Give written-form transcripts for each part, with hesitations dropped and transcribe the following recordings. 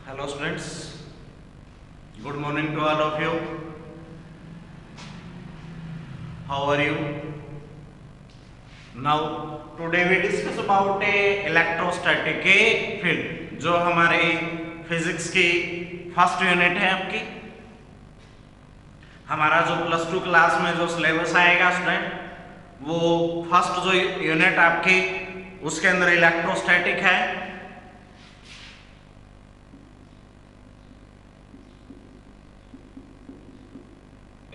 Hello students, good morning to all of you. How are you? Now today we discuss about a electrostatic field जो हमारे physics की first unit है आपकी। हमारा जो plus two class में जो सिलेबस आएगा स्टूडेंट वो फर्स्ट जो यूनिट आपकी उसके अंदर इलेक्ट्रोस्टैटिक है।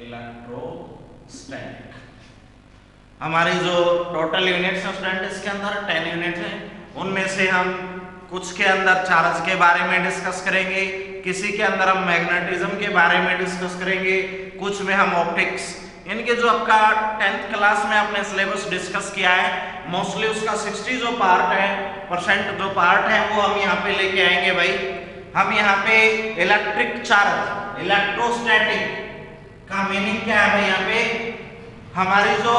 इलेक्ट्रोस्टैटिक हमारी जो टोटल यूनिट्स है स्टूडेंट इसके अंदर 10 यूनिट है। उनमें से हम कुछ के अंदर चार्ज के बारे में डिस्कस करेंगे, किसी के अंदर हम मैग्नेटिज्म के बारे में डिस्कस करेंगे, कुछ में हम ऑप्टिक्स, इनके जो आपका 10th क्लास में आपने सिलेबस डिस्कस किया है मोस्टली उसका 60 जो पार्ट है परसेंट जो पार्ट है वो हम यहाँ पे लेके आएंगे भाई। हम यहाँ पे इलेक्ट्रिक चार्ज इलेक्ट्रोस्टैटिक का मीनिंग क्या है भाई, यहाँ पे हमारी जो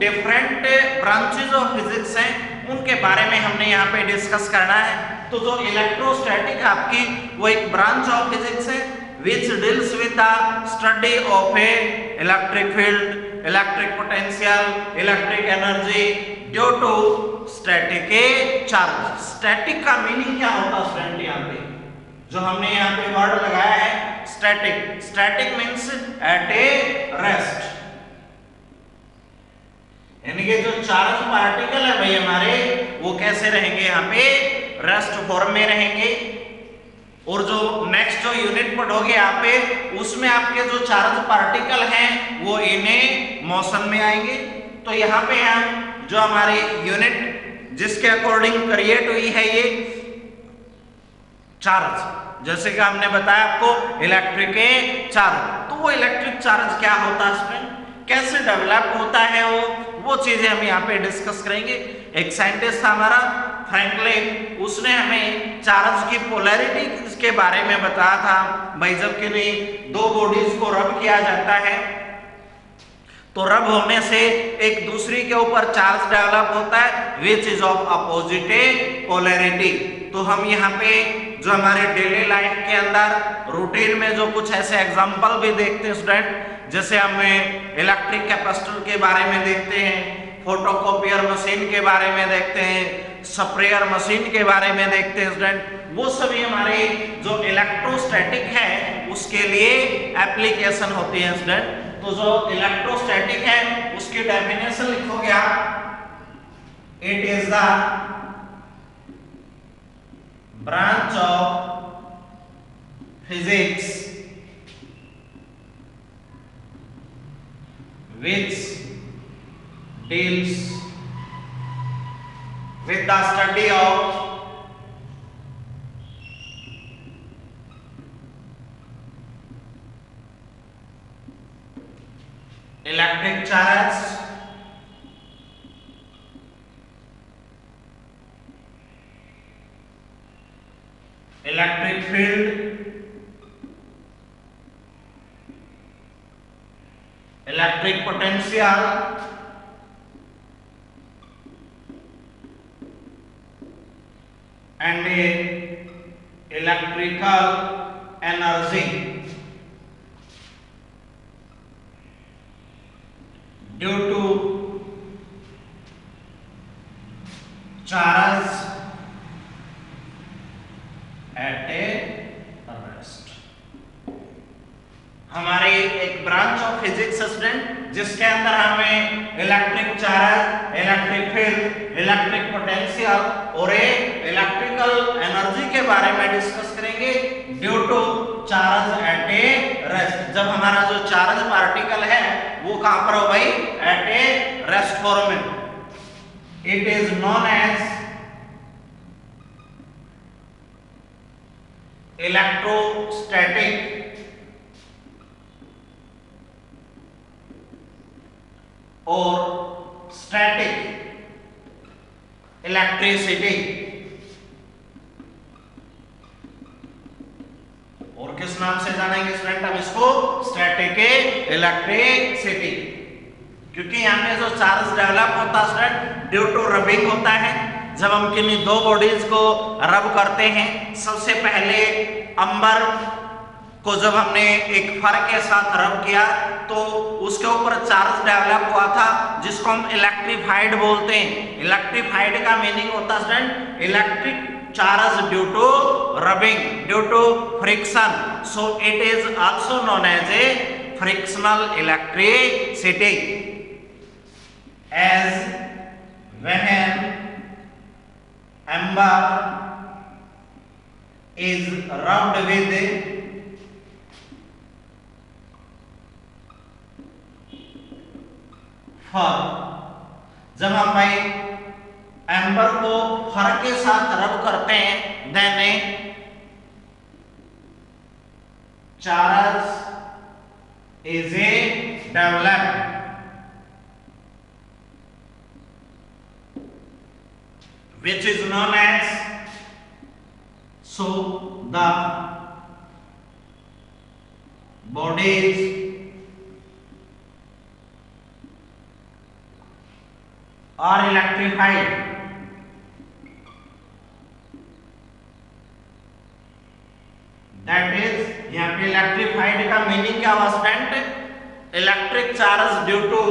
डिफरेंट ब्रांचेज ऑफ फिजिक्स हैं उनके बारे में हमने यहाँ पे डिस्कस करना है। तो जो इलेक्ट्रोस्टैटिक आपकी वो एक ब्रांच ऑफ फिजिक्स है which deals with the study of a electric field, electric potential, electric energy due to static charge। static का मीनिंग क्या होता है स्टूडेंट, यहाँ पे जो हमने यहाँ पे वर्ड लगाया है static, static means at a rest, यानी कि जो चार्ज पार्टिकल है भाई हमारे वो कैसे रहेंगे, यहाँ पे रेस्ट फॉर्म में रहेंगे। और जो नेक्स्ट जो यूनिट पढ़ोगे यहाँ पे उसमें आपके जो चार्ज पार्टिकल हैं वो इन्हें मोशन में आएंगे। तो यहाँ पे हम जो हमारी यूनिट जिसके अकॉर्डिंग क्रिएट हुई है ये चार्ज, जैसे कि हमने बताया आपको इलेक्ट्रिक चार्ज, तो वो इलेक्ट्रिक चार्ज क्या होता है इसमें, कैसे डेवलप होता है वो चीजें हम यहाँ पे डिस्कस करेंगे। एक साइंटिस्ट था हमारा फ्रैंकलिन, उसने हमें चार्ज की पोलैरिटी के बारे में बताया था भाई। जब किन्हीं दो बॉडीज को रब किया जाता है तो रब होने से एक दूसरी के ऊपर चार्ज डेवलप होता है which is of opposite polarity. तो हम यहाँ पे जो हमारे डेली लाइफ के अंदर रूटीन में जो कुछ ऐसे एग्जाम्पल भी देखते हैं स्टूडेंट, जैसे हम इलेक्ट्रिक कैपेसिटर के बारे में देखते हैं, फोटोकॉपियर मशीन के बारे में देखते हैं, स्प्रेयर मशीन के बारे में देखते हैं स्टूडेंट, वो सभी हमारे जो इलेक्ट्रोस्टैटिक है उसके लिए एप्लीकेशन होती है स्टूडेंट। तो जो इलेक्ट्रोस्टैटिक है उसकी डेफिनेशन लिखोगे आप, it is the branch of physics which deals with the study of electric charge, electric field, electric potential and electrical energy due to charge at a rest। हमारी एक ब्रांच ऑफ फिजिक्स स्टूडेंट जिसके अंदर हमें electric charge, electric field, electric potential और electrical energy के बारे में discuss करेंगे due to charge at a rest. जब हमारा जो चार्ज पार्टिकल है वो कहां पर हो भाई, एट ए रेस्ट फॉर्म में। It is known as electrostatic और स्टैटिक इलेक्ट्रिसिटी। और किस नाम से जानेंगे स्टूडेंट हम इसको, स्टैटिक इलेक्ट्रिसिटी, क्योंकि यहाँ पे जो चार्ज डेवलप होता है स्टूडेंट ड्यू टू रबिंग होता है। जब हम किन्हीं दो बॉडीज को रब करते हैं, सबसे पहले अंबर को जब हमने एक फर के साथ रब किया तो उसके ऊपर चार्ज डेवलप हुआ था, जिसको हम इलेक्ट्रीफाइड बोलते हैं। इलेक्ट्रीफाइड का मीनिंग होता है student electric charge due to rubbing, due to friction, so it is also known as a frictional electricity. As when amber is rubbed with fur, जब हम भाई एम्बर को फर के साथ रब करते हैं, then charge is a developed which is known as, so the bodies are electrified, that is यहाँ पे electrified का मीनिंग क्या हुआ student? Electric charge due to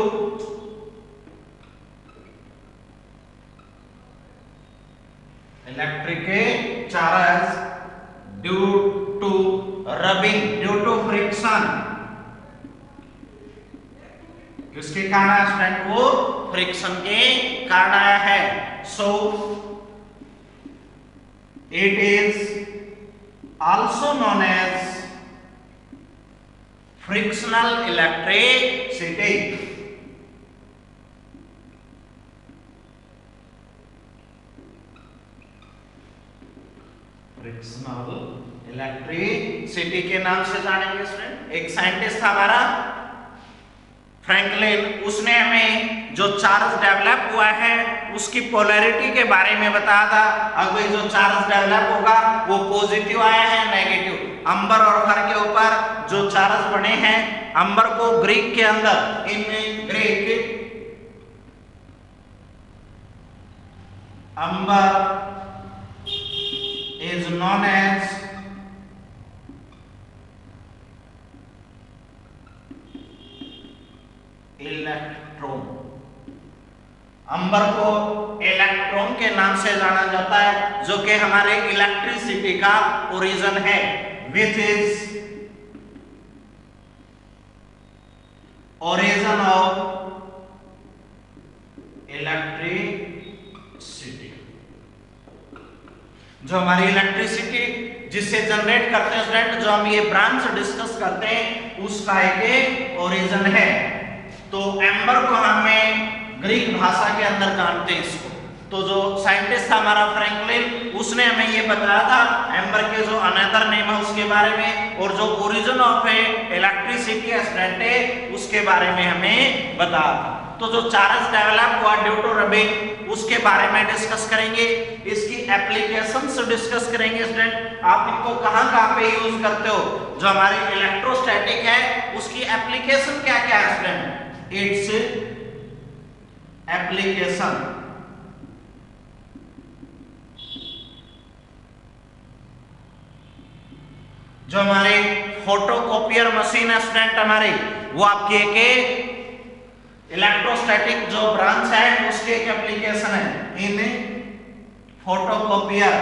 electric charge due to rubbing, due to friction, किसके कारण student? वो friction के कारण आया है। So it is also known as frictional electricity. Frictional electricity के नाम से जानेंगे स्टूडेंट। एक साइंटिस्ट था हमारा फ्रैंकलिन, उसने हमें जो चार्ज डेवलप हुआ है उसकी पोलैरिटी के बारे में बताया था। अब भाई जो चार्ज डेवलप होगा वो पॉजिटिव आया है नेगेटिव। अंबर और फर के ऊपर जो चार्ज बने हैं, अंबर को ग्रीक के अंदर, in Greek amber is known as electron. Amber को इलेक्ट्रॉन के नाम से जाना जाता है, जो कि हमारे इलेक्ट्रिसिटी का ओरिजिन है, which is origin of electricity. जो हमारी इलेक्ट्रिसिटी जिससे जनरेट करते हैं स्टूडेंट, जो हम ये ब्रांच डिस्कस करते हैं, उसका एक ओरिजिन है। तो एम्बर को हमें ग्रीक भाषा के अंदर जानते हैं इसको। तो जो साइंटिस्ट था हमारा फ्रैंकलिन, उसने हमें ये बताया था एम्बर के जो अनदर नेम है उसके बारे में, और जो ओरिजिन ऑफ इलेक्ट्रिसिटी है स्टूडेंट उसके बारे में हमें बताया था। तो जो चार्ज डेवलप हुआ ड्यू टू रबिंग, उसके बारे में डिस्कस करेंगे, इसकी एप्लीकेशंस डिस्कस करेंगे स्टूडेंट। आप इनको कहां पे यूज करते हो? जो हमारी इलेक्ट्रोस्टैटिक है उसकी एप्लीकेशन क्या क्या है स्टूडेंट? इट्स एप्लीकेशन, जो हमारी फोटोकॉपियर मशीन है स्टूडेंट हमारी, वो आपकी एक इलेक्ट्रोस्टैटिक जो ब्रांच है उसकी एक एप्लीकेशन है इन फोटोकॉपियर।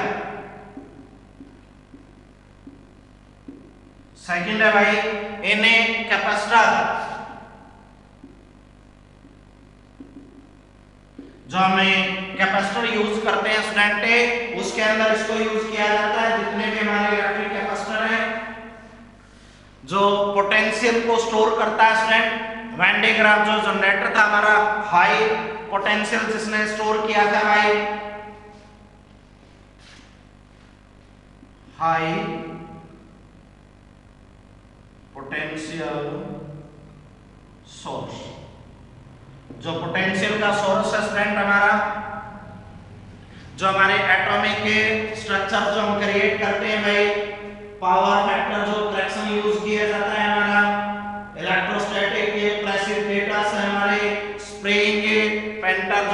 सेकंड है भाई इन कैपेसिटर, जो हमें कैपेसिटर यूज करते हैं स्टूडेंट, उसके अंदर इसको यूज किया जाता है। जितने भी हमारे इलेक्ट्रिक कैपेसिटर हैं, जो पोटेंशियल को स्टोर करता है स्टूडेंट। वैन डे ग्राफ जो जनरेटर था हमारा, हाई पोटेंशियल जिसने स्टोर किया था भाई, हाई पोटेंशियल सोर्स, जो पोटेंशियल का सोर्स है स्टूडेंट हमारा, जो हमारे एटॉमिक के स्ट्रक्चर जो हम क्रिएट करते हैं भाई, पावर फैक्टर जो करैक्शन यूज किया जाता है हमारा, इलेक्ट्रोस्टैटिक के प्रेसिपिटेटर्स है हमारे, स्प्रेइंग पेंटर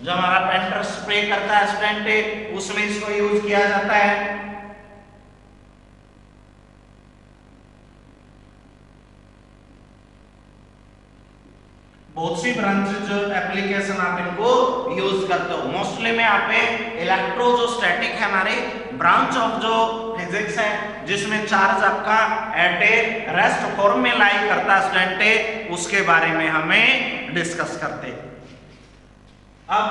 जो हमारा पेंटर स्प्रे करता जाता है स्टूडेंट, उसमें इसको यूज किया जाता है। बहुत सी ब्रांचेज एप्लीकेशन आप इनको यूज करते हो। मोस्टली में आप इलेक्ट्रो जो स्टैटिक है हमारे ब्रांच ऑफ जो फिजिक्स है, जिसमें चार्ज आपका एट ए रेस्ट फॉर्म में लाई करता है स्टूडेंट, उसके बारे में हमें डिस्कस करते। अब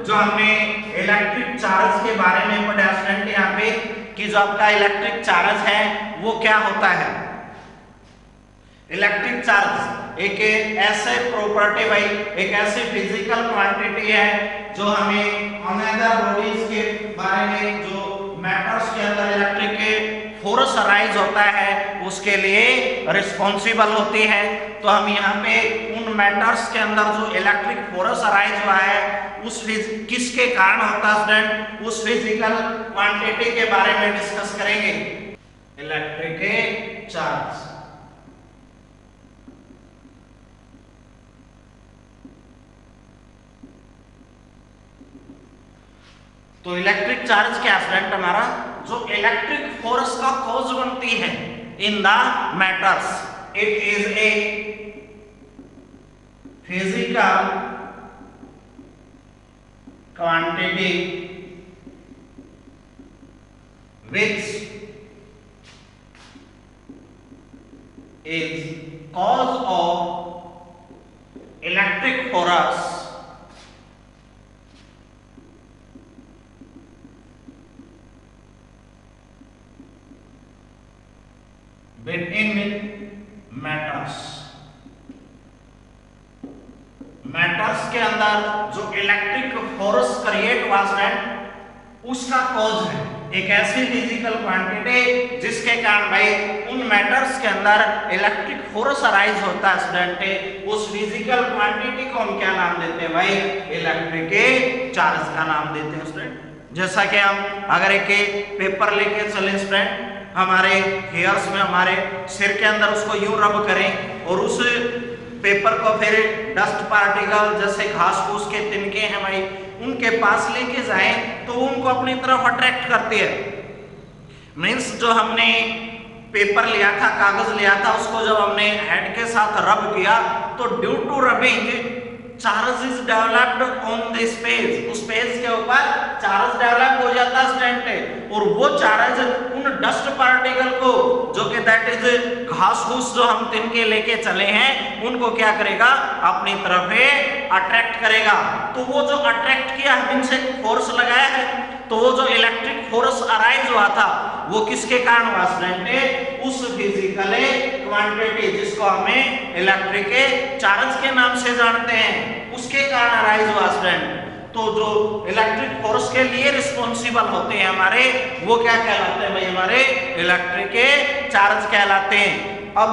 जो हमने इलेक्ट्रिक चार्ज के बारे में पढ़ा स्टूडेंट यहाँ पे कि जो आपका इलेक्ट्रिक चार्ज है वो क्या होता है। इलेक्ट्रिक चार्ज एक ऐसे प्रॉपर्टी भाई, एक ऐसी फिजिकल क्वांटिटी है जो हमें अनदर बॉडीज के बारे में, जो मैटर्स के अंदर इलेक्ट्रिक फोर्स अराइज होता है उसके लिए रिस्पॉन्सिबल होती है। तो हम यहाँ पे उन मैटर्स के अंदर जो इलेक्ट्रिक फोर्स अराइज हुआ है उस किसके कारण होता है स्टूडेंट, उस फिजिकल क्वांटिटी के बारे में डिस्कस करेंगे। इलेक्ट्रिक चार्ज, तो इलेक्ट्रिक चार्ज क्या स्टूडेंट, हमारा जो इलेक्ट्रिक फोर्स का कॉज बनती है in the matters, it is a physical quantity which is cause of electric force between matters। Matters के अंदर जो इलेक्ट्रिक फोर्स क्रिएट हुआ स्टूडेंट उसका कॉज है एक ऐसी फिजिकल क्वांटिटी जिसके कारण भाई उन मैटर्स के अंदर इलेक्ट्रिक फोर्स अराइज होता है स्टूडेंट। उस फिजिकल क्वांटिटी को हम क्या नाम देते हैं भाई, इलेक्ट्रिक चार्ज का नाम देते हैं स्टूडेंट। जैसा कि हम अगर एक पेपर लेके चले स्टूडेंट, हमारे हेयर्स में, हमारे सिर के अंदर उसको यूं रब करें और उस पेपर को फिर डस्ट पार्टिकल जैसे घास फूस के तिनके हैं भाई उनके पास लेके जाएं तो उनको अपनी तरफ अट्रैक्ट करती है। मीन्स जो हमने पेपर लिया था, कागज लिया था, उसको जब हमने हेड के साथ रब किया तो due to rubbing charge is developed on the space, उस पेज के ऊपर चार्ज डेवलप हो जाता है स्टूडेंट, और वो चार्ज उन डस्ट पार्टिकल को जो कि दैट इज घास फूस जो हम तिनके लेके चले हैं उनको क्या करेगा, अपनी तरफ अट्रैक्ट करेगा। तो वो जो अट्रैक्ट किया हमसे फोर्स लगाया है, तो वो जो इलेक्ट्रिक फोर्स अराइज हुआ था वो किसके कारण हुआ स्टूडेंट, उस फिजिकल क्वांटिटी जिसको हमें इलेक्ट्रिक चार्ज के नाम से जानते हैं उसके कारण अराइज हुआ स्टूडेंट। तो जो इलेक्ट्रिक फोर्स के लिए रिस्पॉन्सिबल होते हैं हमारे, वो क्या कहलाते हैं भाई, हमारे इलेक्ट्रिक चार्ज कहलाते हैं। अब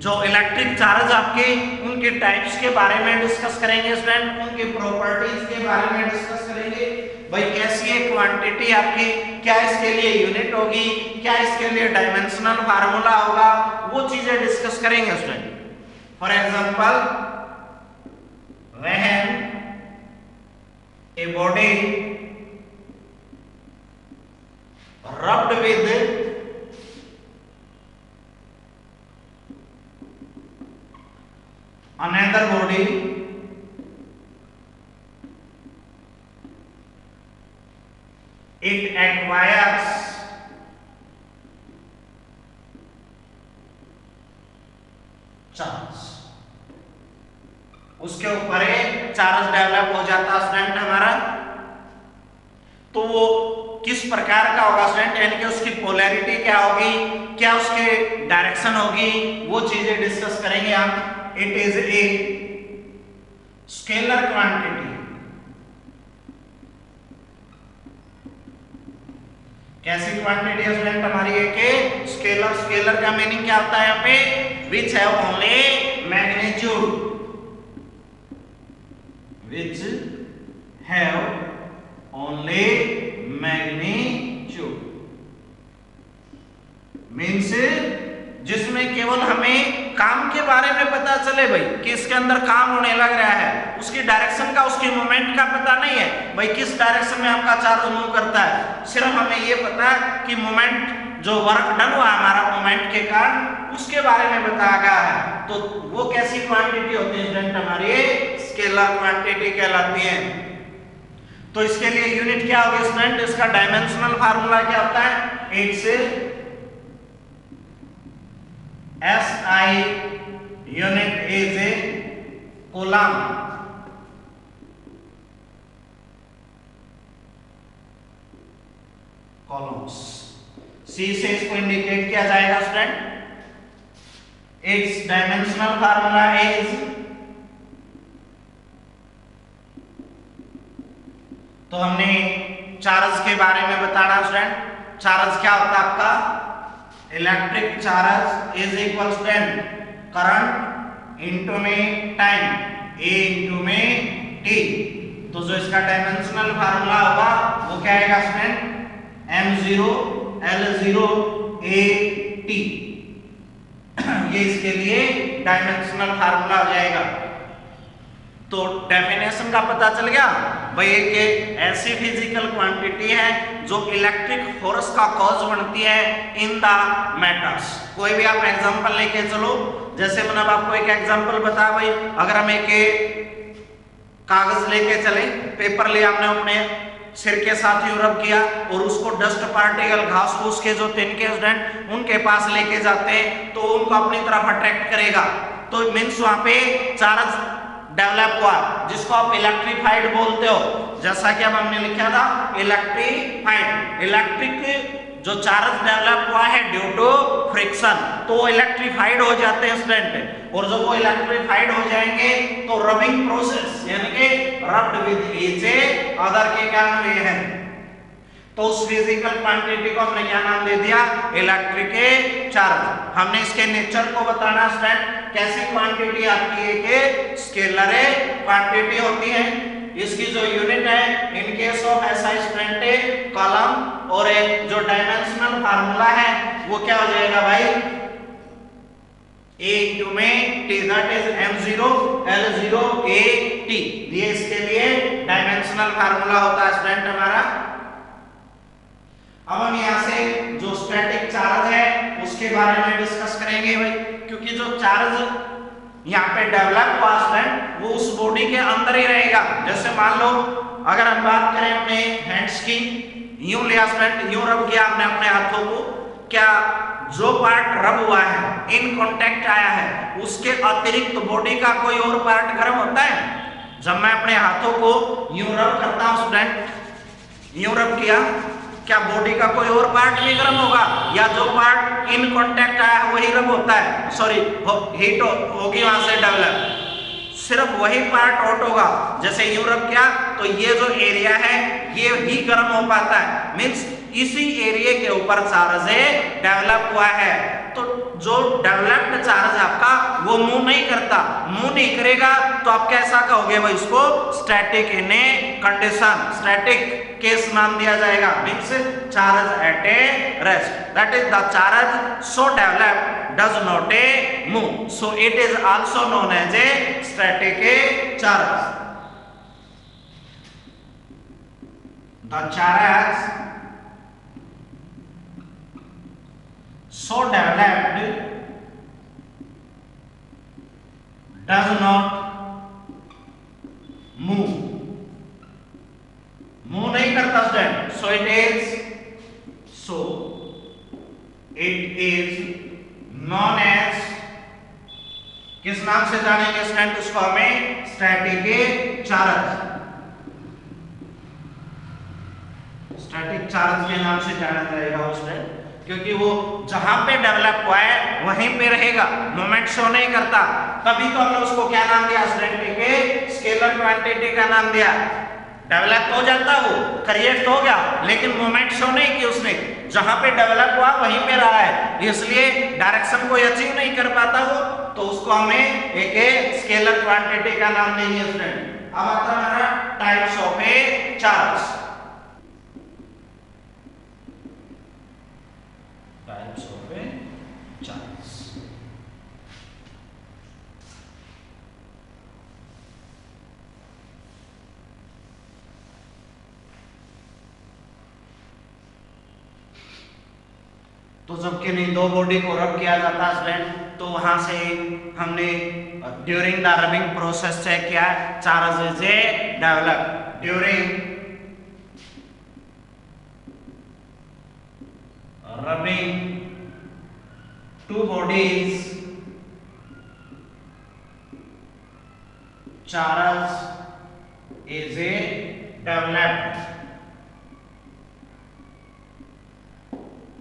जो इलेक्ट्रिक चार्ज आपके उनके टाइप्स के बारे में डिस्कस करेंगे स्टूडेंट, उनकी प्रॉपर्टीज के बारे में डिस्कस करेंगे भाई, कैसी है क्वांटिटी आपकी, क्या इसके लिए यूनिट होगी, क्या इसके लिए डायमेंशनल फार्मूला होगा, वो चीजें डिस्कस करेंगे student. For example, when a body rubbed with another body, it acquires charge, उसके ऊपर चार्ज डेवलप हो जाता स्टूडेंट हमारा। तो वो किस प्रकार का होगा स्टूडेंट, यानी कि उसकी पोलैरिटी क्या होगी, क्या उसके डायरेक्शन होगी, वो चीजें डिस्कस करेंगे हम। It is a scalar quantity, कैसी क्वांटिटी है स्टूडेंट हमारी, एक स्केलर। स्केलर का मीनिंग क्या होता है यहाँ पे, which have only magnitude, which have only magnitude, means जिसमें केवल हमें काम के बारे में पता चले भाई कि इसके अंदर काम होने लग रहा है, उसकी डायरेक्शन का, उसकी मोमेंट का पता नहीं है भाई किस डायरेक्शन में आपका चार्ज मूव करता है, सिर्फ हमें ये पता है कि मोमेंट जो वर्क डन हुआ हमारा मोमेंट के कारण उसके बारे में बताया गया है। तो वो कैसी क्वांटिटी होती है स्टूडेंट, हमारी स्केलर क्वांटिटी कहलाती है। तो इसके लिए यूनिट क्या होगी स्टूडेंट, इसका डायमेंशनल फार्मूला क्या होता है, 8 से SI unit is a coulomb. Columns C से इसको इंडिकेट किया जाएगा student. It's dimensional formula is, तो हमने चार्ज के बारे में बताना स्टूडेंट। चार्ज क्या होता है आपका, electric charge is equal student current into में टाइम, A इनटू में T। तो जो इसका डायमेंशनल फार्मूला होगा वो क्या आएगा स्टूडेंट, M0 L0 AT। ये इसके लिए डायमेंशनल फार्मूला हो जाएगा। तो डेफिनेशन का पता चल गया भाई, एक ऐसी फिजिकल क्वांटिटी है जो इलेक्ट्रिक फोर्स का कॉज बनती है इन द मैटर्स। कोई भी आप एग्जांपल लेके चलो, जैसे मैंने आपको एक एग्जांपल बताया भाई, अगर हम एक कागज लेके चले, पेपर ले हमने अपने सिर के साथ यूं रब किया और उसको डस्ट पार्टिकल, घास फूस के जो तिनके स्टूडेंट उनके पास लेके जाते हैं तो उनको अपनी तरफ अट्रैक्ट करेगा। तो मीन्स वहां पे चार्ज डेवलप हुआ जिसको आप इलेक्ट्रीफाइड बोलते हो। जैसा कि अब हमने लिखा था इलेक्ट्रीफाइड, इलेक्ट्रिक जो चार्ज डेवलप हुआ है ड्यू टू फ्रिक्शन, तो वो इलेक्ट्रीफाइड हो जाते हैं स्टूडेंट। और जब वो इलेक्ट्रीफाइड हो जाएंगे तो रबिंग प्रोसेस यानी कि रब्ड विद ईच अदर के कारण हुए हैं। तो उस फिजिकल क्वांटिटी को हमने क्या नाम दे दिया, इलेक्ट्रिक चार्ज। हमने इसके नेचर को बताना स्टूडेंट, कैसी क्वांटिटी आपकी एक स्केलर क्वांटिटी होती है। इसकी जो यूनिट है इन case of SI student column, और एक जो डायमेंशनल फार्मूला है वो क्या हो जाएगा भाई, A इंटू में T, that is M0 L0 AT। ये इसके लिए डायमेंशनल फार्मूला होता है स्टूडेंट हमारा। अब हम यहाँ से जो स्टैटिक चार्ज है उसके बारे में डिस्कस करेंगे भाई, क्योंकि जो चार्ज यहाँ पे डेवलप हुआ स्टूडेंट वो उस बॉडी के अंदर ही रहेगा। जैसे मान लो अगर हम बात करें अपने हैंड्स की, यूं लिया स्टूडेंट, यूं रब किया हमने अपने हाथों को, क्या जो पार्ट रब हुआ है, इन कांटेक्ट आया है, उसके अतिरिक्त बॉडी का कोई और पार्ट गर्म होता है? जब मैं अपने हाथों को यूं रब करता हूं स्टूडेंट, यूं रब किया, क्या बॉडी का कोई और पार्ट भी गर्म होगा, या जो पार्ट इन कांटेक्ट आया है वही गर्म होता है? सॉरी, हीट होगी वहां से डेवलप, सिर्फ वही पार्ट हॉट होगा। जैसे यूं रब किया तो ये जो एरिया है ये ही गर्म हो पाता है, मींस इसी एरिया के ऊपर चार्ज डेवलप हुआ है। तो जो डेवलप्ड चार्ज आपका वो मूव नहीं करता, मूव नहीं करेगा तो आप कैसा कहोगे भाई, उसको static in a condition, static case नाम दिया जाएगा, means charge at a rest, that is the charge so developed does not move, so it is also known as a static charge. The charge so developed does not move, move नहीं करता student, so it is known as, किस नाम से जानेंगे student उसको हमें, static charge, static charge के नाम से जाना जाएगा स्टूडेंट, क्योंकि वो जहां पे डेवलप हुआ है वहीं पे रहेगा, मोमेंट शो नहीं करता। तभी तो हमने उसको क्या नाम दिया स्टूडेंट के, स्केलर क्वांटिटी का नाम दिया। डेवलप हो जाता, वो क्रिएट हो गया, लेकिन मोमेंट शो नहीं की उसने, जहां पे डेवलप हुआ वहीं पे रहा है, इसलिए डायरेक्शन को अचीव नहीं कर पाता वो, तो उसको हमें एक स्केलर क्वांटिटी का नाम देंगे स्टूडेंट। अब आता है हमारा types of A charge, types of A charge. तो जब किन्हीं दो बॉडी को रब किया जाता है स्टूडेंट, तो वहां से हमने during the rubbing process check किया charges develop during rubbing two bodies, charge is a developed.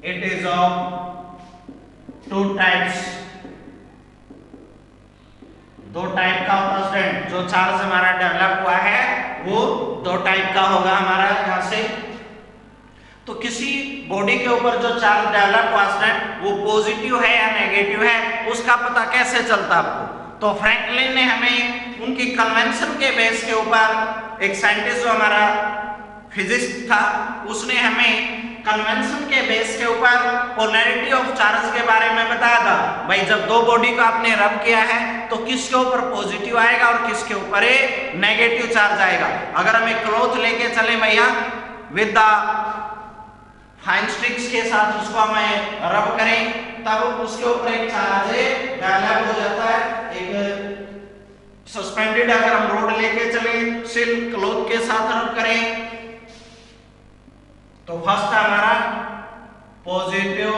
It is of two types. दो टाइप का होता है स्टूडेंट, जो चार्ज हमारा डेवलप हुआ है वो दो टाइप का होगा हमारा यहाँ से। तो किसी बॉडी के ऊपर जो चार्ज डेवलप हुआ स्टूडेंट वो पॉजिटिव है या नेगेटिव है, उसका पता कैसे चलता आपको? तो फ्रैंकलिन ने हमें उनकी कन्वेंशन के बेस के ऊपर, एक साइंटिस्ट जो हमारा फिजिक्स था उसने हमें कन्वेंशन के बेस के ऊपर पोलैरिटी ऑफ चार्ज के बारे में बताया था। भाई जब दो बॉडी को आपने रब किया है तो किसके ऊपर पॉजिटिव आएगा और किसके ऊपर नेगेटिव चार्ज आएगा। अगर हम एक क्लॉथ लेके चले भैया विद द फाइन स्टिक्स के साथ उसको हमें रब करें, तब उसके ऊपर एक चार्ज डेवलप हो जाता है। एक सस्पेंडेड अगर हम रोड लेके चले सिल्क क्लॉथ के साथ रब करें तो फर्स्ट है हमारा पॉजिटिव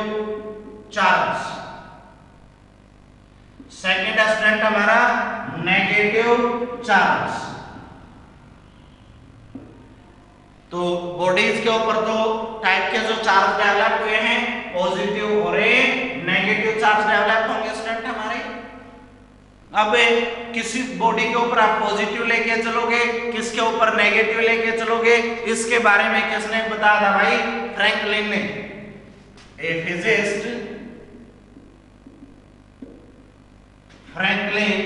चार्ज, सेकंड स्टूडेंट हमारा नेगेटिव चार्ज। तो बॉडीज के ऊपर दो टाइप के जो चार्ज डेवलप हुए हैं, पॉजिटिव और नेगेटिव चार्ज डेवलप होंगे स्टूडेंट हमारे। अब किसी बॉडी के ऊपर आप पॉजिटिव लेके चलोगे, किसके ऊपर नेगेटिव लेके चलोगे, इसके बारे में किसने बताया था भाई? फ्रैंकलिन ने। A physicist Franklin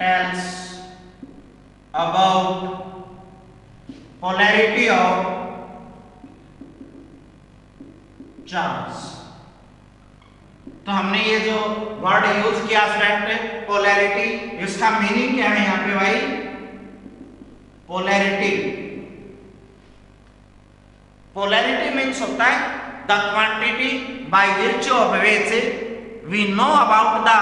tells about polarity of charge। तो हमने ये जो वर्ड यूज किया स्टूडेंट पोलैरिटी, इसका मीनिंग क्या है यहाँ पे भाई? पोलैरिटी, पोलैरिटी मीन्स होता है the quantity by virtue of which we know about the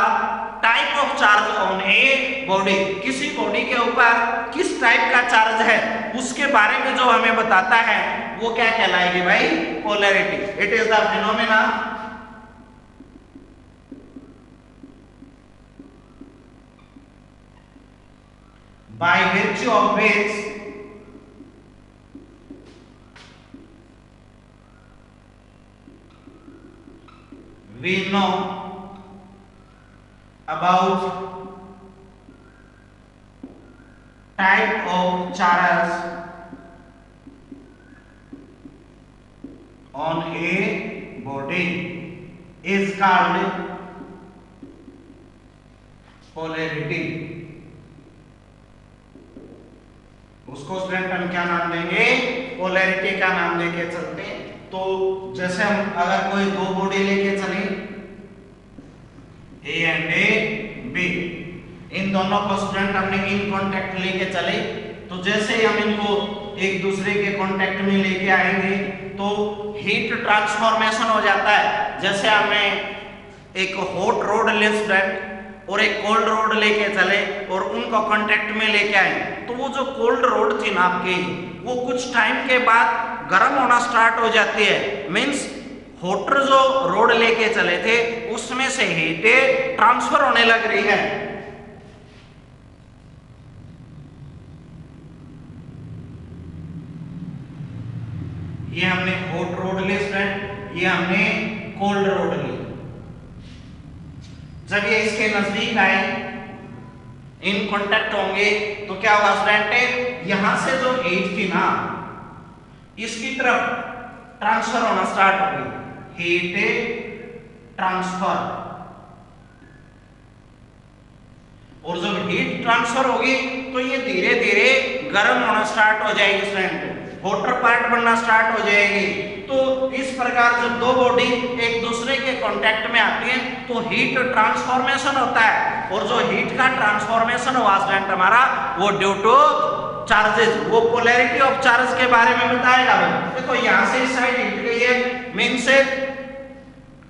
type of charge on a body. किसी बॉडी के ऊपर किस टाइप का चार्ज है उसके बारे में जो हमें बताता है वो क्या कहलाएगी भाई? Polarity. It is the phenomena by virtue of which we know about type of charge on a body is called polarity। उसको स्टूडेंट हम क्या नाम देंगे? पोलैरिटी का नाम लेके चलते हैं। तो जैसे हम अगर कोई दो बॉडी लेके चले ए एंड ए बी, इन दोनों को स्टूडेंट हमने इन कांटेक्ट लेके चले, तो जैसे ही हम इनको एक दूसरे के कांटेक्ट में लेके आएंगे तो हीट ट्रांसफॉर्मेशन हो जाता है। जैसे हमें एक हॉट रोड ले स्टूडेंट और एक कोल्ड रोड लेके चले और उनको कांटेक्ट में लेके आए, तो वो जो कोल्ड रोड थी ना आपकी, वो कुछ टाइम के बाद गर्म होना स्टार्ट हो जाती है। मीन्स हॉटर जो रोड लेके चले थे उसमें से हीट ट्रांसफर होने लग रही है। ये हमने हॉट रोड ली स्टूडेंट, ये हमने कोल्ड रोड ली। जब ये इसके नजदीक आए, इन कांटेक्ट होंगे, तो क्या होगा स्टूडेंट? यहां से जो हीट थी ना इसकी तरफ ट्रांसफर होना स्टार्ट हो गई, हीट ट्रांसफर। और जब हीट ट्रांसफर होगी तो ये धीरे धीरे गर्म होना स्टार्ट हो जाएगी स्टूडेंट, हॉटर पार्ट बनना स्टार्ट हो जाएगी। तो इस प्रकार जब दो बॉडी एक दूसरे के कांटेक्ट में आती है तो हीट ट्रांसफॉर्मेशन होता है, और जो हीट का ट्रांसफॉर्मेशन हुआ स्टूडेंट हमारा वो ड्यू टू चार्जेस, वो पोलैरिटी ऑफ चार्ज के बारे में बताएगा। देखो यहाँ से इस साइड हीट गई है मीन्स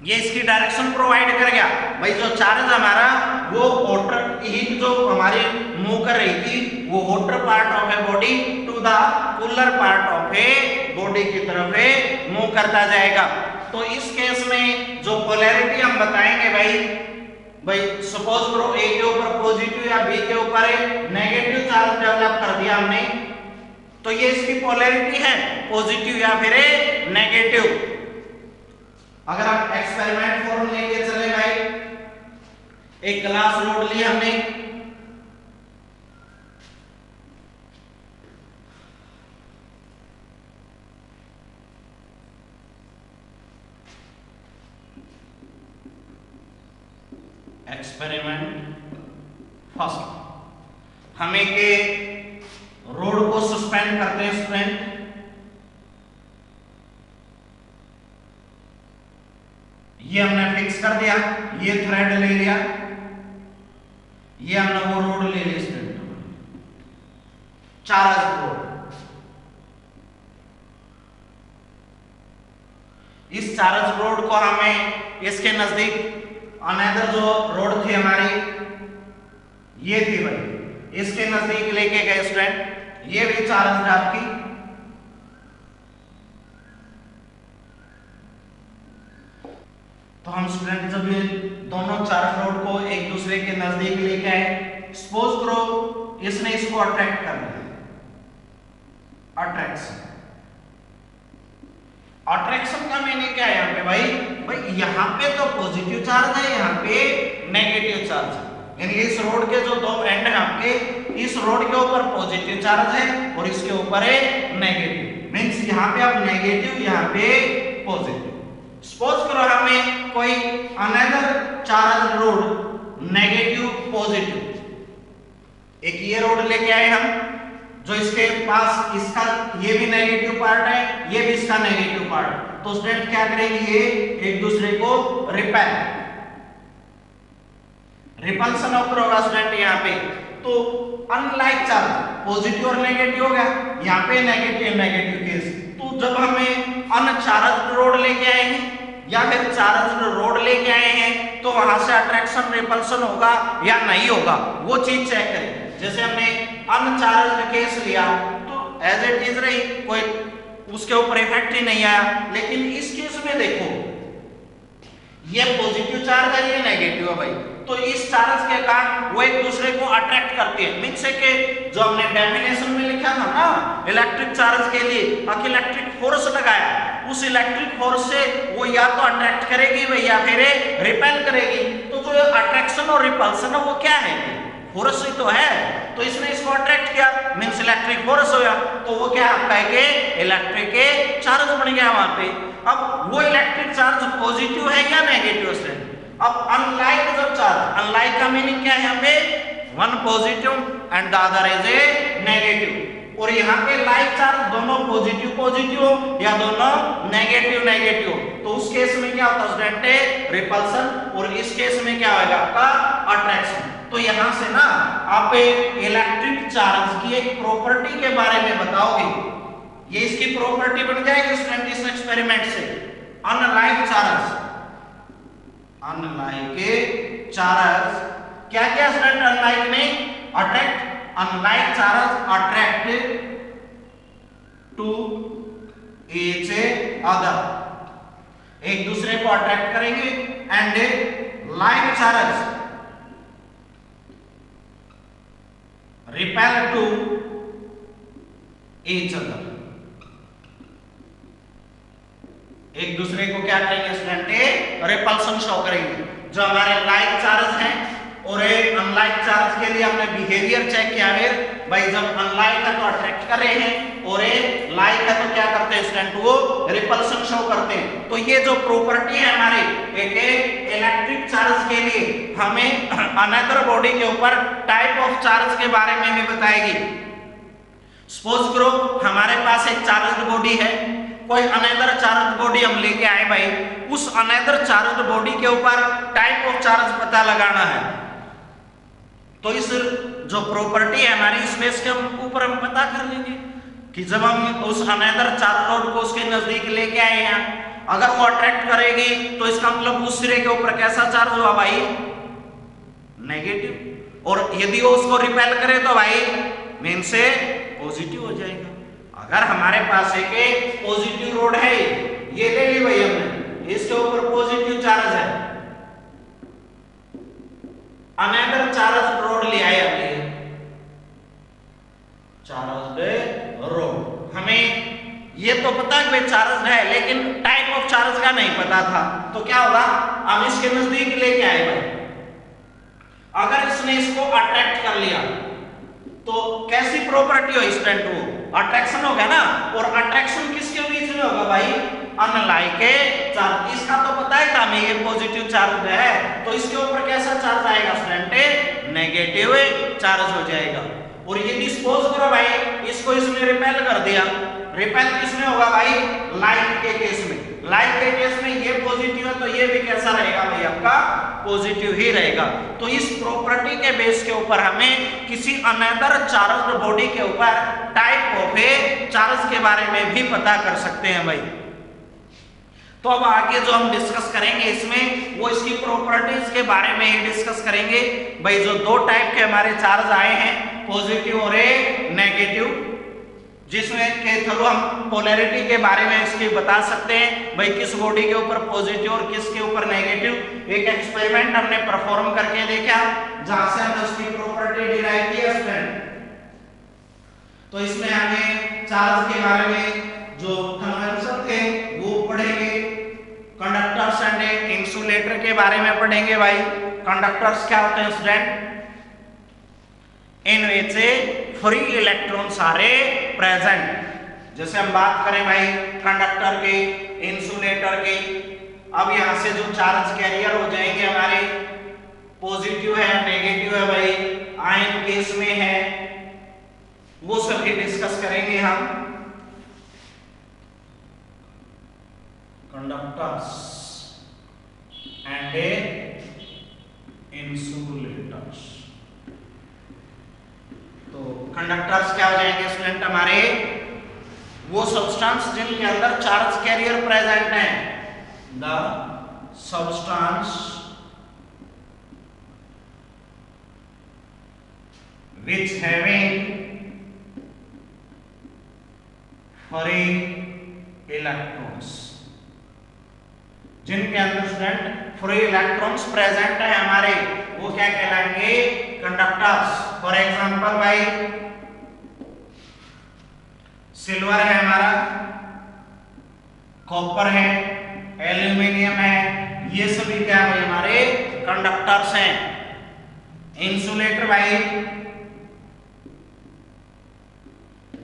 ये इसकी डायरेक्शन प्रोवाइड कर गया भाई। जो चार्ज हमारा वो वाटर हीट जो हमारी मूव कर रही थी वो water part of a body to the cooler part of a body की तरफ मूव करता जाएगा। तो इस केस में जो पोलैरिटी हम बताएंगे भाई सपोज करो ए के ऊपर पॉजिटिव या बी के ऊपर नेगेटिव चार्ज डेवलप कर दिया हमने, तो ये इसकी पोलैरिटी है पॉजिटिव या फिर नेगेटिव। अगर आप एक्सपेरिमेंट फॉर्म लेके चले भाई, एक ग्लास लोड लिया हमने, एक्सपेरिमेंट फर्स्ट, हमें के रोड को सस्पेंड करते हैं स्टूडेंट। ये हमने फिक्स कर दिया, ये थ्रेड ले लिया, ये हमने वो रोड ले लिया स्टूडेंट, चार्ज रोड। इस चार्ज रोड को हमें इसके नजदीक अनदर जो रोड थी हमारी, ये थी भाई, इसके नजदीक लेके गए स्टूडेंट, ये भी चार्ज आपकी। तो हम स्टूडेंट जब ये दोनों चार्ज रोड को एक दूसरे के नजदीक लेके आए, सपोज करो इसने इसको अट्रैक्ट कर लिया, अट्रैक्शन। अट्रैक्शन का मीनिंग क्या है यहाँ पे भाई यहाँ पे तो पॉजिटिव चार्ज है, यहाँ पे नेगेटिव चार्ज है, यानी इस रोड के जो दो एंड हैं आपके, इस रोड के ऊपर पॉजिटिव चार्ज है और इसके ऊपर है नेगेटिव। मींस यहाँ पे आप नेगेटिव, यहाँ पे पॉजिटिव। सपोज करो हमें कोई another charge road negative positive, एक ये रोड लेके आए हम, जो इसके पास इसका ये भी नेगेटिव पार्ट है, ये भी इसका नेगेटिव पार्ट, तो स्टूडेंट क्या करेंगे, ये एक दूसरे को रिपल्सन ऑकर होगा स्टूडेंट यहाँ पे। तो अनलाइक चार्ज पॉजिटिव और नेगेटिव हो गया, यहाँ पे नेगेटिव केस। तो जब हमें अनचार्ज रोड लेके आए हैं या फिर चार्ज रोड लेके आए हैं, तो वहां से अट्रैक्शन रिपल्सन होगा या नहीं होगा, वो चीज चेक करें। जैसे हमने अनचार्ज केस लिया तो एज इट इज रही, कोई उसके ऊपर इफेक्ट ही नहीं आया। लेकिन इस केस में देखो, ये पॉजिटिव चार्ज है, ये नेगेटिव है भाई, तो इस चार्ज के कारण वो एक दूसरे को अट्रैक्ट करते हैं। मींस के जो हमने डेफिनेशन में लिखा था ना इलेक्ट्रिक चार्ज के लिए, इलेक्ट्रिक फोर्स लगाया, उस इलेक्ट्रिक फोर्स से वो या तो अट्रैक्ट करेगी भाई या फिर रिपेल करेगी। तो जो अट्रैक्शन और रिपल्सन है वो क्या है, फोर्स ही तो है। तो इसने इसको अट्रैक्ट किया, मींस इलेक्ट्रिक फोर्स हो गया, तो वो क्या आपका है कि इलेक्ट्रिक चार्ज बन गया वहां पे। अब वो इलेक्ट्रिक चार्ज पॉजिटिव है या नेगेटिव है। अब अनलाइक जो चार्ज, अनलाइक का मीनिंग क्या है यहाँ पे, one positive and the other is a negative. और यहाँ पे लाइक चार्ज दोनों पॉजिटिव हो या दोनों नेगेटिव हो, तो उस केस में क्या होता है स्टूडेंट, रिपल्सन, और इस केस में क्या होगा आपका अट्रैक्शन। तो यहां से ना आप इलेक्ट्रिक चार्ज की एक प्रॉपर्टी के बारे में बताओगे, ये इसकी प्रॉपर्टी बन जाएगी स्टूडेंट इस एक्सपेरिमेंट से। अनलाइक चार्ज क्या क्या स्टूडेंट अनलाइक में attract, unlike charge attract to each other, एक दूसरे को अट्रैक्ट करेंगे, and like charge repel to each other, एक दूसरे को क्या करेंगे स्टूडेंट, रिपल्सन शो करेंगे। जो हमारे लाइक चार्ज हैं और अनलाइक चार्ज के लिए हमने बिहेवियर चेक किया है भाई, जब अनलाइक है तो अट्रैक्ट कर रहे हैं और लाइक है तो क्या करते हैं स्टूडेंट, वो रिपल्सन शो करते हैं। तो ये जो प्रॉपर्टी है हमारे एक इलेक्ट्रिक चार्ज के लिए, हमें अनदर बॉडी के ऊपर टाइप ऑफ चार्ज के बारे में भी बताएगी। सपोज करो हमारे पास एक चार्ज बॉडी है, कोई अनदर चार्ज बॉडी हम लेके आए भाई, उस अनदर चार्ज बॉडी के ऊपर टाइप ऑफ चार्ज पता लगाना है। तो इस जो प्रॉपर्टी है हमारी स्पेस के ऊपर हम पता कर लेंगे कि जब हम उस अनदर चार्ज नोड को उसके नजदीक लेके आए हैं, अगर वो अट्रैक्ट करेगी तो इसका मतलब उस सिरे के ऊपर कैसा चार्ज हुआ भाई, नेगेटिव। और यदि वो उसको रिपेल करे तो भाई मेन से पॉजिटिव हो जाएगा। अगर हमारे पास एक पॉजिटिव रोड है, ये ले ली भाई हमने, इसके ऊपर पॉजिटिव चार्ज है, अनदर चार्ज रोड ले आए हमने, चार्ज रोड, हमें ये तो पता है भाई चार्ज है, लेकिन टाइप ऑफ चार्ज का नहीं पता था। तो क्या होगा, हम इसके नजदीक लेके आए भाई, अगर इसने इसको अट्रैक्ट कर लिया तो कैसी प्रॉपर्टी हो स्टूडेंट, वो अट्रैक्शन होगा ना, और अट्रैक्शन किसके बीच में होगा भाई, अनलाइक चार्ज। इसका तो पता है था हमें ये पॉजिटिव चार्ज है, तो इसके ऊपर कैसा चार्ज आएगा स्टूडेंट, नेगेटिव चार्ज हो जाएगा। और यदि सपोज करो भाई इसको इसने रिपेल कर दिया, रिपेल किसमें होगा भाई, लाइट के केस में, लाइट के केस में ये पॉजिटिव है तो ये भी कैसा रहेगा भाई, आपका पॉजिटिव ही रहेगा। तो इस प्रॉपर्टी के बेस के ऊपर हमें किसी अनदर चार्ज बॉडी के ऊपर टाइप ऑफ चार्ज के बारे में भी पता कर सकते हैं भाई। तो अब आगे जो हम डिस्कस करेंगे इसमें वो इसकी प्रॉपर्टीज के बारे में ही डिस्कस करेंगे भाई। जो दो टाइप के हमारे चार्ज आए हैं, पॉजिटिव और नेगेटिव, जिसमें के थ्रू हम पोलैरिटी के बारे में इसकी बता सकते हैं भाई, किस बॉडी के ऊपर पॉजिटिव और किसके ऊपर नेगेटिव। एक एक्सपेरिमेंट हमने परफॉर्म करके देखा जहां से हमने उसकी प्रॉपर्टी डिराइव की स्टूडेंट। तो इसमें हमें चार्ज के बारे में जो कन्वेंशन थे वो पढ़ेंगे, कंडक्टर्स एंड इंसुलेटर के बारे में पढ़ेंगे भाई। कंडक्टर्स क्या होते हैं स्टूडेंट, इनमें से फ्री इलेक्ट्रॉन्स सारे प्रेजेंट। जैसे हम बात करें भाई कंडक्टर की, इंसुलेटर की, अब यहां से जो चार्ज कैरियर हो जाएंगे हमारे, पॉजिटिव है नेगेटिव है भाई, आयन केस में है, वो सभी डिस्कस करेंगे हम। Conductors and insulators. तो कंडक्टर्स क्या हो जाएंगे स्टूडेंट हमारे, वो सब्सटेंस जिनके अंदर चार्ज कैरियर प्रेजेंट है, the substance which having free electrons, जिनके अंदर स्टूडेंट फ्री इलेक्ट्रॉन्स प्रेजेंट है हमारे, वो क्या कहलाएंगे, कंडक्टर्स। फॉर एग्जांपल भाई सिल्वर है हमारा, कॉपर है, एल्यूमिनियम है, ये सभी क्या है हमारे कंडक्टर्स हैं। इंसुलेटर भाई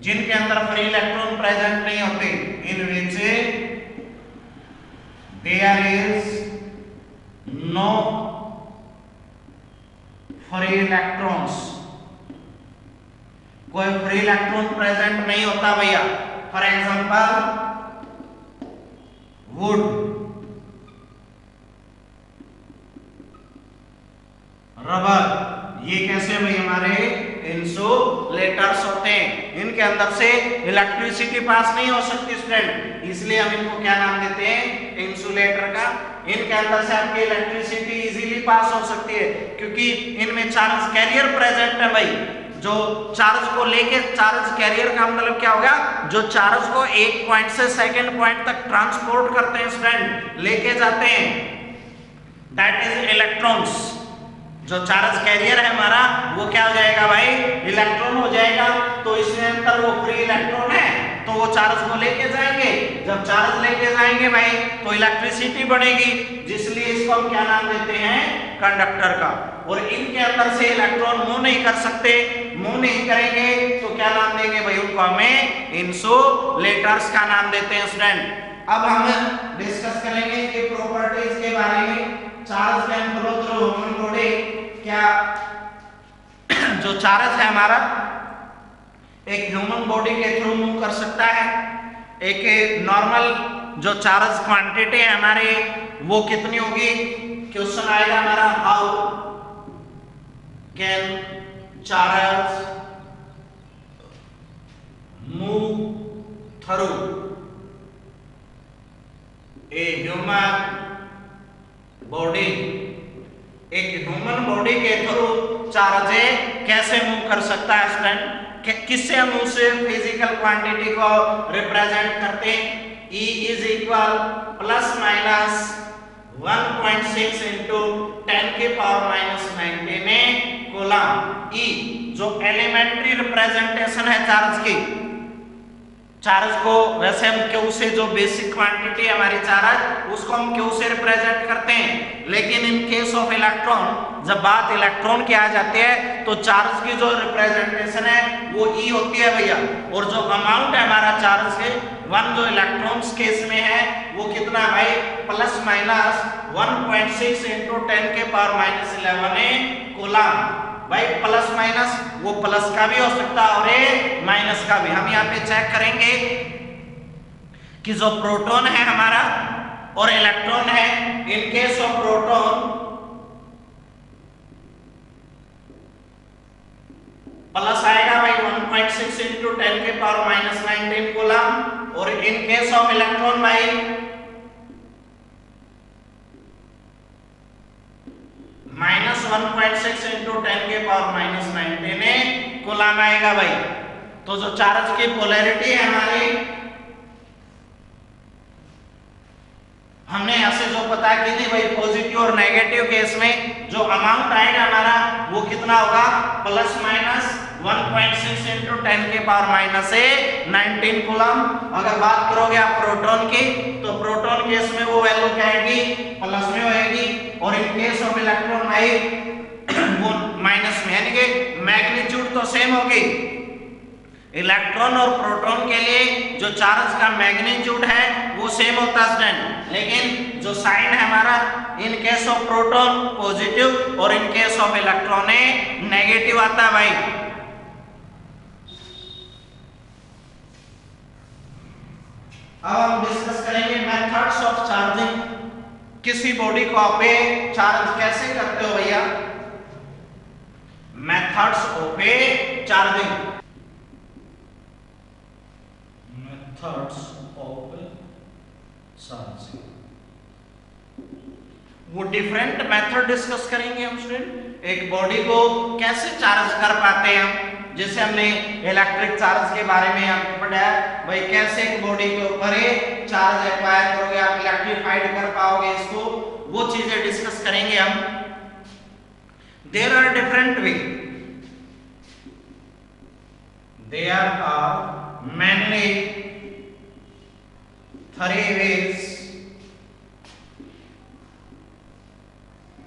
जिनके अंदर फ्री इलेक्ट्रॉन प्रेजेंट नहीं होते, in which there is no free electrons, कोई फ्री इलेक्ट्रॉन प्रेजेंट नहीं होता भैया। फॉर एग्जांपल वुड, रबर, ये कैसे भाई हमारे इंसुलेटर्स होते हैं, इनके अंदर से इलेक्ट्रिसिटी पास नहीं हो सकती स्टूडेंट, इसलिए हम इनको क्या नाम देते हैं, इंसुलेटर का। इनके अंदर से आपकी इलेक्ट्रिसिटी इजीली पास हो सकती है क्योंकि इनमें चार्ज कैरियर प्रेजेंट है भाई। जो चार्ज को लेके, चार्ज कैरियर का मतलब क्या होगा, जो चार्ज को एक पॉइंट से सेकंड पॉइंट तक ट्रांसपोर्ट करते हैं स्टूडेंट, लेके जाते हैं, दैट इज इलेक्ट्रॉन्स। जो चार्ज कैरियर है हमारा वो क्या हो जाएगा भाई, इलेक्ट्रॉन हो जाएगा। तो इसमें अंदर वो फ्री इलेक्ट्रॉन है तो वो चार्ज को लेके जाएंगे, जब चार्ज लेके जाएंगे भाई तो इलेक्ट्रिसिटी बढ़ेगी, जिसलिए इसको हम क्या नाम देते हैं, कंडक्टर का। और इनके अंदर से इलेक्ट्रॉन मूव नहीं कर सकते, मूव नहीं करेंगे तो क्या नाम देंगे भाई, उनको हमें इंसुलेटर्स का नाम देते हैं स्टूडेंट। अब हम डिस्कस करेंगे इसके प्रॉपर्टीज के बारे में। Charge can flow through human body, क्या जो चार्ज है हमारा एक ह्यूमन बॉडी के थ्रू मूव कर सकता है। एक नॉर्मल जो चार्ज क्वांटिटी है हमारी वो कितनी होगी, क्वेश्चन आएगा हमारा, how can charge move through a human body, एक ह्यूमन बॉडी के थ्रू चार्ज कैसे मूव कर सकता है स्टूडेंट, किससे हम उस फिजिकल क्वांटिटी को रिप्रेजेंट करते हैं। E is equal plus minus 1.6 into 10 के पावर माइनस 19 कूलम। E जो एलिमेंट्री रिप्रेजेंटेशन है चार्ज की, चार्ज को वैसे हम क्यू से, जो बेसिक क्वांटिटी हमारी चार्ज, उसको हम क्यू से रिप्रेजेंट करते हैं, लेकिन इन केस ऑफ इलेक्ट्रॉन, जब बात इलेक्ट्रॉन की आ जाती है तो चार्ज की जो रिप्रेजेंटेशन है वो ई होती है भैया, और जो अमाउंट है हमारा चार्ज के 1 जो इलेक्ट्रॉन्स केस में है वो कितना भाई, प्लस माइनस 1.6 इंटू 10 के पावर माइनस 11 कूलम। भाई प्लस माइनस, वो प्लस का भी हो सकता है और माइनस का भी। हम यहाँ पे चेक करेंगे कि जो प्रोटॉन है हमारा और इलेक्ट्रॉन है, इन केस ऑफ प्रोटॉन प्लस आएगा भाई 1.6 इंटू 10 के पावर माइनस 19 कूलम, और इन केस ऑफ इलेक्ट्रॉन भाई माइनस 1.6 इंटू 10 के पावर माइनस 19 कूलम आएगा भाई। तो जो चार्ज की पोलैरिटी है हमारी, हमने ऐसे जो पता की थी भाई, पॉजिटिव और नेगेटिव केस में जो अमाउंट आएगा हमारा वो कितना होगा, प्लस माइनस 1.6 इंटू 10 के पावर माइनस 19 कूलम। अगर बात करोगे आप प्रोटॉन की, तो प्रोटॉन केस में वो वैल्यू क्या आएगी, प्लस में होगी, और इन केस ऑफ इलेक्ट्रॉन आई वो माइनस में, यानी कि मैग्नीट्यूड तो सेम होगी। इलेक्ट्रॉन और प्रोटॉन के लिए जो चार्ज का मैग्नीट्यूड है वो सेम होता है स्टूडेंट, लेकिन जो साइन है हमारा, in case of proton positive और in case of electron negative आता है भाई। अब हम डिस्कस करेंगे मेथड्स ऑफ चार्जिंग। किसी बॉडी को आप चार्ज कैसे करते हो भैया, methods of charging. Methods of charging, वो डिफरेंट मेथड डिस्कस करेंगे हम स्टूडेंट। एक बॉडी को कैसे चार्ज कर पाते हैं हम, जैसे हमने इलेक्ट्रिक चार्ज के बारे में आपको पढ़ाया भाई, कैसे एक बॉडी के ऊपर चार्ज एक्वायर करोगे आप, इलेक्ट्रीफाइड कर पाओगे इसको, वो चीजें डिस्कस करेंगे हम। There are different way, there are mainly 3 ways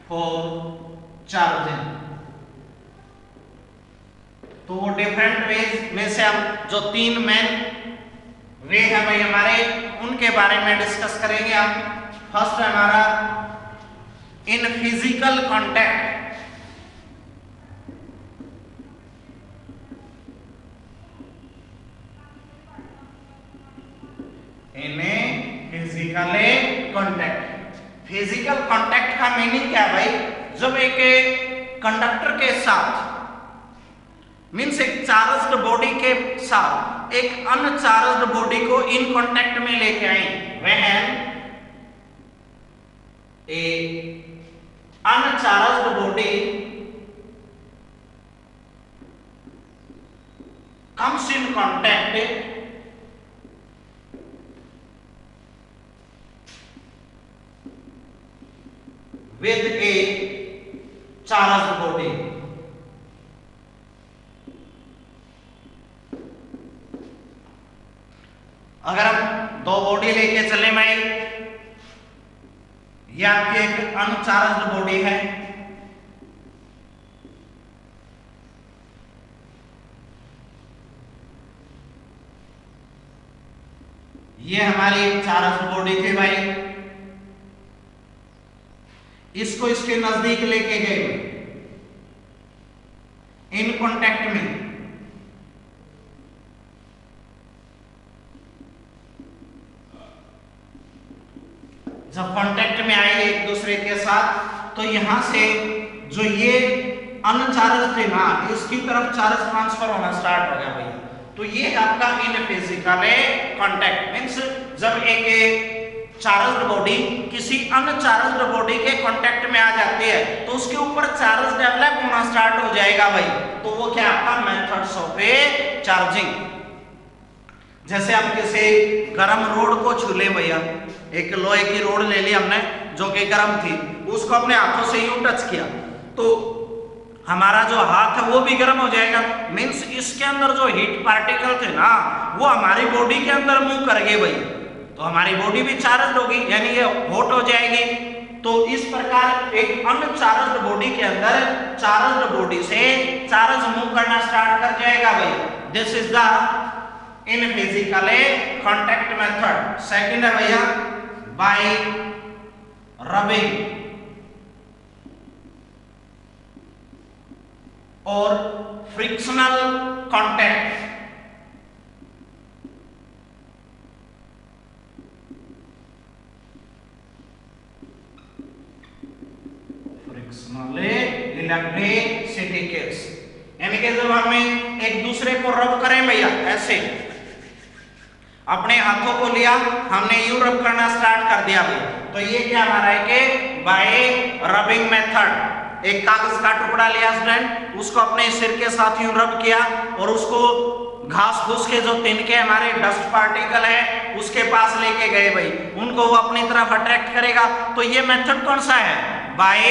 for charging. तो वो डिफरेंट वेज में से हम जो 3 मेन वे है भाई हमारे, उनके बारे में डिस्कस करेंगे हम। फर्स्ट है हमारा in physical contact, in physical contact. Physical contact का मीनिंग क्या है भाई, जब एक कंडक्टर के साथ, मीन्स एक चार्ज्ड बॉडी के साथ एक अनचार्ज्ड बॉडी को इन कांटेक्ट में लेके आए, when A uncharged body comes in contact with a charged body। अगर हम 2 बॉडी लेके चले भाई, ये आपकी एक अनचार्ज्ड बॉडी है, ये हमारी एक चार्ज्ड बॉडी थी भाई, इसको इसके नजदीक लेके गए इन कांटेक्ट में, जब कांटेक्ट में आए एक दूसरे के साथ, तो यहां से जो ये अनचार्ज थे ना, इसकी तरफ चार्ज ट्रांसफर होना स्टार्ट हो गया भैया। तो ये आपका इन फिजिकल कांटेक्ट मींस जब एक चार्ज्ड बॉडी किसी अनचार्ज्ड बॉडी के कांटेक्ट में आ जाती है तो उसके ऊपर चार्ज डेवलप होना स्टार्ट हो जाएगा भाई, तो वो क्या आपका मेथड्स ऑफ ए चार्जिंग। जैसे हम किसी गर्म रोड को छू ले भैया, एक लोहे की रोड ले ली हमने जो कि गर्म थी, उसको अपने हाथों से यूं टच किया तो हमारा जो हाथ है वो भी गर्म हो जाएगा। मींस इसके अंदर जो हीट पार्टिकल थे ना वो हमारी बॉडी के अंदर मूव कर गए भाई, तो हमारी बॉडी भी चार्ज होगी यानी ये हॉट हो जाएगी। तो इस प्रकार एक अनचार्ज्ड बॉडी के अंदर चार्ज्ड बॉडी से चार्ज मूव करना स्टार्ट कर जाएगा भाई। This is the in physical contact method. Second है भैया बाय रबिंग और frictional contact. Frictional electricity case यानी कि जब हमें एक दूसरे को रब करें भैया, ऐसे अपने हाथों को लिया हमने यूं रब करना स्टार्ट कर दिया भाई, तो ये क्या हमारा है कि बाय रबिंग मेथड। एक कागज का टुकड़ा लिया स्टूडेंट, उसको अपने सिर के साथ यूं रब किया और उसको घास फूस के जो तिनके हमारे डस्ट पार्टिकल है उसके पास लेके गए भाई, उनको वो अपनी तरफ अट्रैक्ट करेगा। तो ये मेथड कौन सा है? बाय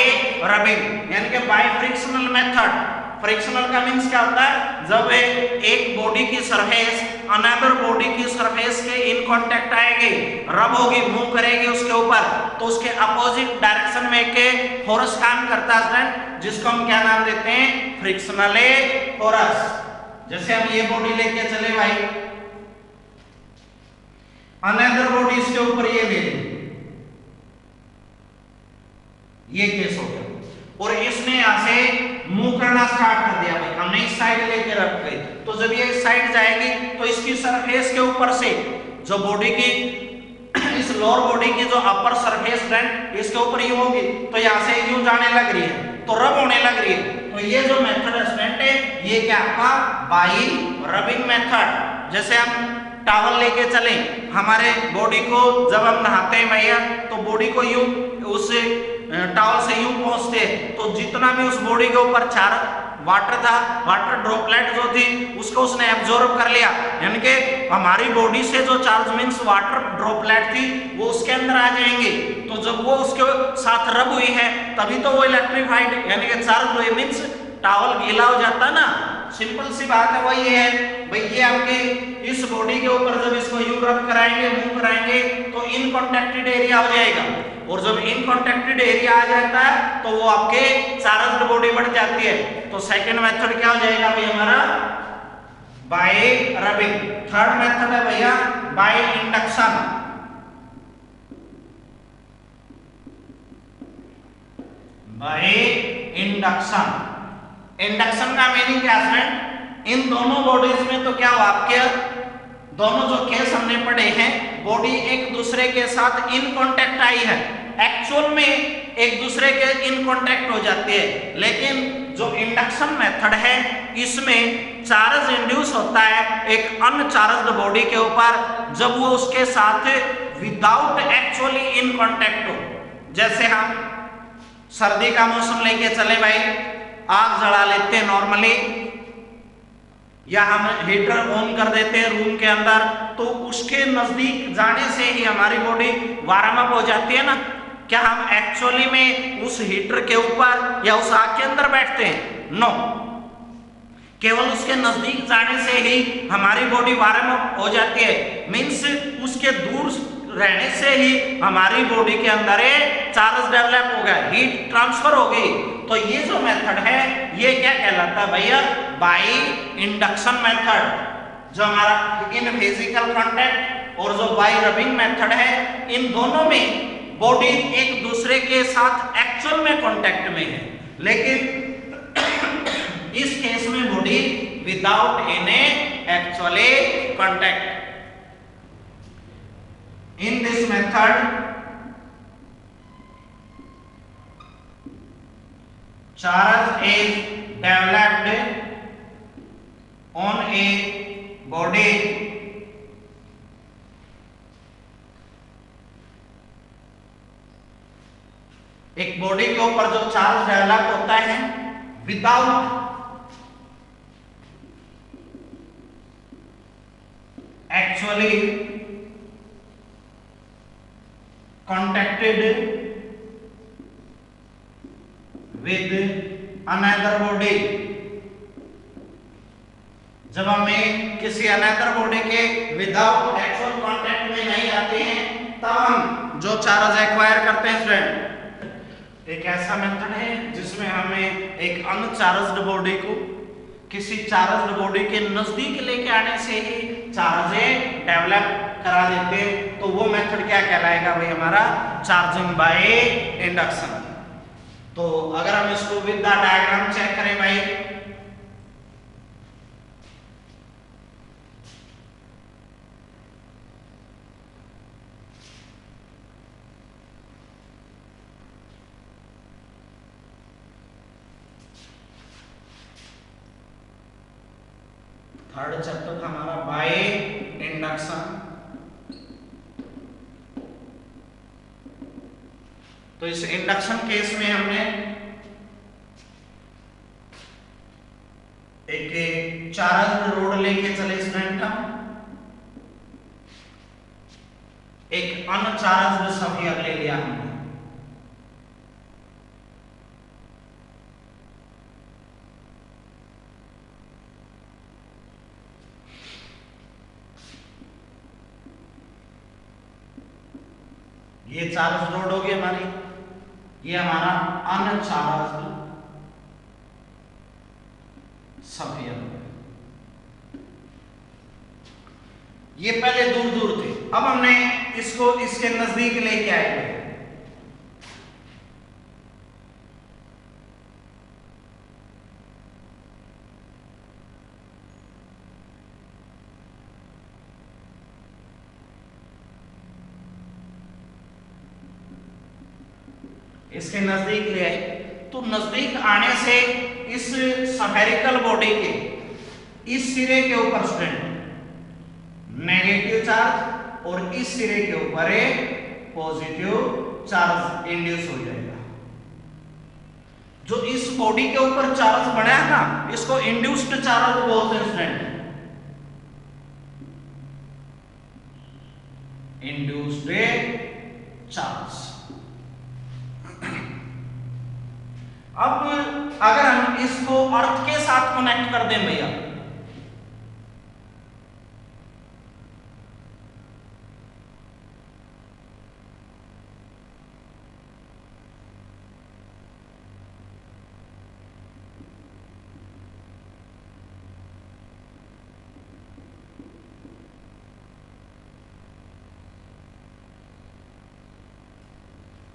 रबिंग यानी कि बाय फ्रिक्शनल मेथड। फ्रिक्शनल का मींस क्या होता है? जब एक बॉडी की सरफेस अनदर बॉडी की सरफेस के इन कांटेक्ट आएगी, रब होगी, मूव करेगी उसके ऊपर, तो उसके अपोजिट डायरेक्शन में एक फोर्स काम करता है स्टूडेंट, जिसको हम क्या नाम देते हैं? Frictional force. जैसे हम ये बॉडी लेके चले भाई, अनदर बॉडी इसके ऊपर ये ले ली, ये केस हो गया, और इसने यहां से मूव करना स्टार्ट कर दिया भाई, हमने इस साइड लेके रख गई, तो जब ये इस साइड जाएगी तो इसकी सरफेस के ऊपर से जो बॉडी की इस लोअर बॉडी की जो अपर सरफेस फ्रंट इसके ऊपर यूं होगी, तो यहां से यूं जाने लग रही है, तो रब होने लग रही है। तो ये जो मेथड स्टूडेंट है ये क्या आपका बाय रबिंग मेथड। जैसे हम टॉवल लेके चले, हमारे बॉडी को जब हम नहाते हैं भैया तो बॉडी को यूं उस टॉवल से यूं पहुंचते, तो जितना भी उस बॉडी के ऊपर चार वाटर था, वाटर ड्रॉपलेट जो थी उसको उसने एब्जॉर्ब कर लिया, यानी कि हमारी बॉडी से जो चार्ज मींस वाटर ड्रॉपलेट थी वो उसके अंदर आ जाएंगे। तो जब वो उसके साथ रब हुई है तभी तो वो इलेक्ट्रीफाइड यानी कि चार्ज हुई, मींस टॉवल गीला हो जाता ना। सिंपल सी बात है, वो ये है भाई, ये आपके इस बॉडी के ऊपर जब इसको यू रब कराएंगे, मूव कराएंगे तो इनकॉन्टैक्टेड एरिया हो जाएगा, और जब इनकॉन्टैक्टेड एरिया आ जाता है तो वो आपके चार्ज्ड बॉडी बढ़ जाती है। तो सेकंड मेथड क्या हो जाएगा भाई हमारा? Bye rubbing. थर्ड मेथड है भैया by induction. By induction. Induction का मीनिंग क्या है? इन दोनों बॉडीज में तो क्या हुआ, आपके दोनों जो केस हमने पढ़े हैं, बॉडी एक दूसरे के साथ इन कांटेक्ट आई है, एक्चुअल में एक दूसरे के इन कांटेक्ट हो जाती है, लेकिन जो इंडक्शन मेथड है इसमें चार्ज इंड्यूस होता है एक अनचार्ज्ड बॉडी के ऊपर जब वो उसके साथ विदाउट एक्चुअली इन कांटेक्ट हो। जैसे हम सर्दी का मौसम लेके चले भाई, आग जला लेते हैं नॉर्मली, या हम हीटर ऑन कर देते हैं रूम के अंदर, तो उसके नजदीक जाने से ही हमारी बॉडी वार्म अप हो जाती है ना। क्या हम एक्चुअली में उस हीटर के ऊपर या उस आग के अंदर बैठते हैं? नो, केवल उसके नजदीक जाने से ही हमारी बॉडी वार्म अप हो जाती है, मीन्स उसके दूर रहने से ही हमारी बॉडी के अंदर चार्ज डेवलप हो गया, हीट ट्रांसफर हो गई। तो ये जो मेथड है ये क्या कहलाता है भैया? By induction method. जो हमारा इन फिजिकल कांटेक्ट और जो बाय रबिंग मेथड है, इन दोनों में बॉडी एक दूसरे के साथ एक्चुअल में कांटेक्ट में है, लेकिन इस केस में body without any actually contact. In this method, charge is developed on a body एक बॉडी के ऊपर जो चार्ज डेवलप होता है without actually contacted with another body। जब हमें किसी अनदर बॉडी के विदाउट एक्चुअल कांटेक्ट में नहीं आते हैं तब हम जो चार्ज एक्वायर करते हैं फ्रेंड, एक ऐसा मेथड है जिसमें हमें एक अनचार्ज्ड बॉडी को किसी चार्ज्ड बॉडी के नजदीक लेके आने से ही चार्ज डेवलप करा देते हैं। तो वो मेथड क्या कहलाएगा भाई, हमारा चार्जिंग बाय इंडक्शन। तो अगर हम इसको विद द डायग्राम चेक करें भाई, थर्ड चैप्टर था हमारा बाय इंडक्शन। तो इस इंडक्शन केस में हमने एक चार्ज रोड लेके चले स्टूडेंट, एक अनचार्ज्ड स्फीयर ले लिया हमने। ये चार्ज रोड होगी हमारी, ये हमारा अनचार्ज्ड स्फीयर। ये पहले दूर दूर थे, अब हमने इसको इसके नजदीक लेके आए। इसके नजदीक ले आए, तो नजदीक आने से इस स्फेरिकल बॉडी के इस सिरे के ऊपर स्टूडेंट नेगेटिव चार्ज और इस सिरे के ऊपर एक पॉजिटिव चार्ज इंड्यूस हो जाएगा। जो इस बॉडी के ऊपर चार्ज बढ़ा है ना, इसको इंड्यूस्ड चार्ज बोलते हैं स्टूडेंट, इंड्यूस्ड चार्ज। अब अगर हम इसको अर्थ के साथ कनेक्ट कर दें भैया,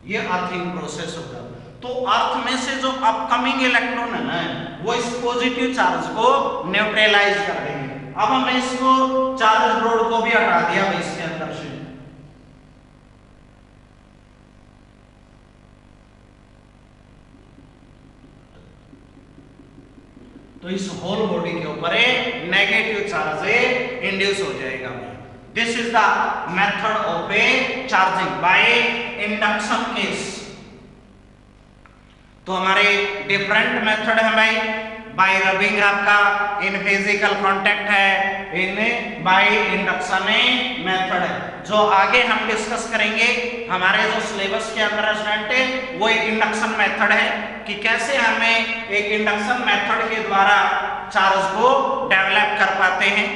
ये अर्थिंग प्रोसेस होगा। तो अर्थ में से जो अपकमिंग इलेक्ट्रॉन है ना, वो इस पॉजिटिव चार्ज को न्यूट्रलाइज कर देंगे। अब हमने इसको चार्ज रोड को भी हटा दिया भाई इसके अंदर से। तो इस होल बॉडी के ऊपर एक नेगेटिव चार्ज इंड्यूस हो जाएगा। This is the method of A charging by induction case. तो हमारे डिफरेंट मेथड है भाई, बाय रबिंग आपका इन फिजिकल कांटेक्ट है, इन बाय इंडक्शन मेथड है। जो आगे हम डिस्कस करेंगे हमारे जो सिलेबस के अंदर स्टूडेंट, वो एक इंडक्शन मेथड है कि कैसे हमें एक इंडक्शन मेथड के द्वारा चार्ज को डेवलप कर पाते हैं।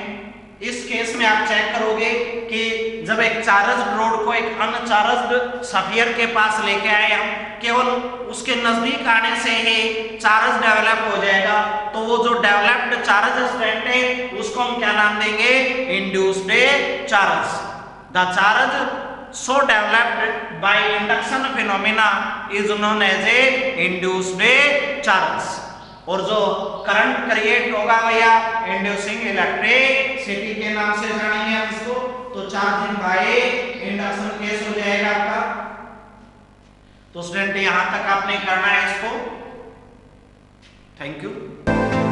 इस केस में आप चेक करोगे कि जब एक चार्ज रोड को एक अनचार्ज्ड स्फीयर के पास लेके आए हम, केवल उसके नजदीक आने से ही चार्ज डेवलप हो जाएगा। तो वो जो डेवलप्ड चार्ज स्टेट है उसको हम क्या नाम देंगे, induced charge. The charge so developed by induction phenomena is known as a induced charge. और जो करंट क्रिएट होगा भैया इंड्यूसिंग इलेक्ट्रिसिटी के नाम से जानेंगे हम इसको। तो चार्जिंग बाय इंडक्शन केस हो जाएगा आपका। तो स्टूडेंट यहां तक आपने करना है इसको। Thank you.